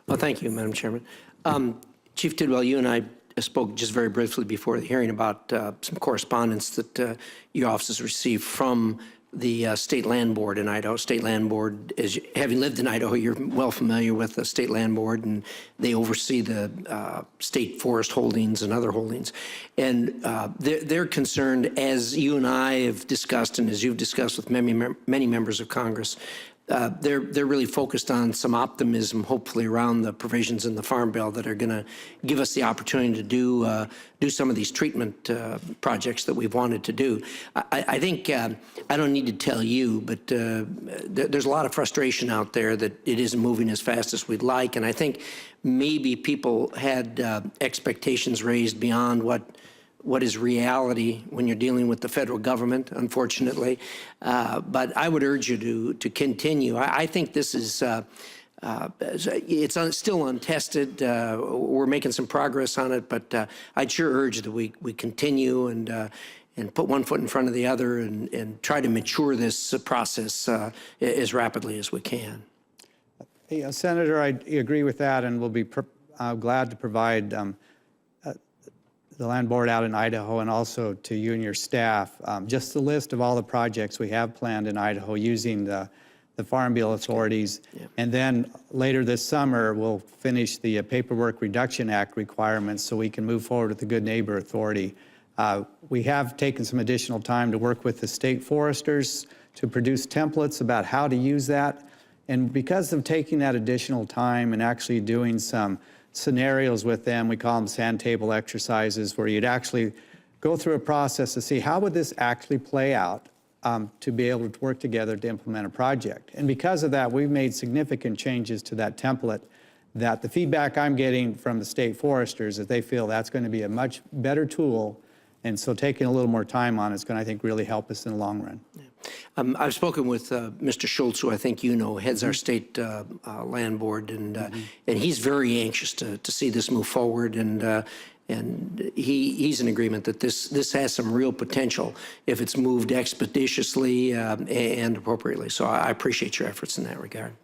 Well, thank you, Madam Chairman. Chief Tidwell, you and I spoke just very briefly before the hearing about some correspondence that your office has received from the State Land Board in Idaho. State Land Board, having lived in Idaho, you're well familiar with the State Land Board, and they oversee the state forest holdings and other holdings. And they're concerned, as you and I have discussed and as you've discussed with many members of Congress, they're really focused on some optimism, hopefully, around the provisions in the Farm Bill that are going to give us the opportunity to do some of these treatment projects that we've wanted to do. I think I don't need to tell you, but there's a lot of frustration out there that it isn't moving as fast as we'd like, and I think maybe people had expectations raised beyond what is reality when you're dealing with the federal government, unfortunately. But I would urge you to continue. I think this is, it's still untested. We're making some progress on it, but I'd sure urge that we continue and put one foot in front of the other and try to mature this process as rapidly as we can. Hey, Senator, I agree with that, and we'll be glad to provide the Land Board out in Idaho and also to you and your staff, just the list of all the projects we have planned in Idaho using the Farm Bill authorities. Yeah. And then later this summer, we'll finish the Paperwork Reduction Act requirements so we can move forward with the Good Neighbor Authority. We have taken some additional time to work with the state foresters to produce templates about how to use that. And because of taking that additional time and actually doing some scenarios with them, we call them sand table exercises, where you'd actually go through a process to see how would this actually play out to be able to work together to implement a project. And because of that, we've made significant changes to that template that the feedback I'm getting from the state foresters is they feel that's going to be a much better tool. And so taking a little more time on it is going to, I think, really help us in the long run. Yeah. I've spoken with Mr. Schultz, who I think you know heads our state land board, and he's very anxious to see this move forward, and he's in agreement that this has some real potential if it's moved expeditiously and appropriately. So I appreciate your efforts in that regard.